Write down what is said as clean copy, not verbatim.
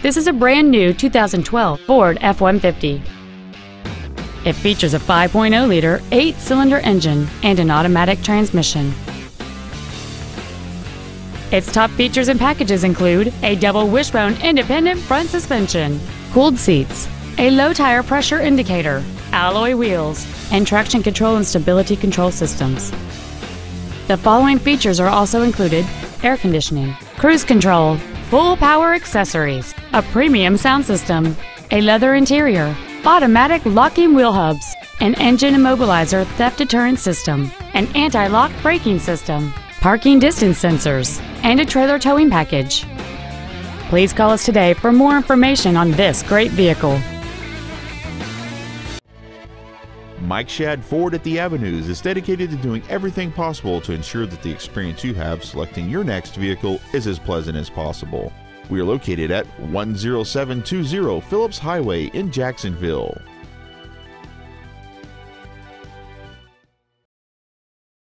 This is a brand new 2012 Ford F-150. It features a 5.0-liter 8-cylinder engine and an automatic transmission. Its top features and packages include a double wishbone independent front suspension, cooled seats, a low tire pressure indicator, alloy wheels, and traction control and stability control systems. The following features are also included: air conditioning, cruise control, full power accessories, a premium sound system, a leather interior, automatic locking wheel hubs, an engine immobilizer theft deterrent system, an anti-lock braking system, parking distance sensors, and a trailer towing package. Please call us today for more information on this great vehicle. Mike Shad Ford at the Avenues is dedicated to doing everything possible to ensure that the experience you have selecting your next vehicle is as pleasant as possible. We are located at 10720 Phillips Highway in Jacksonville.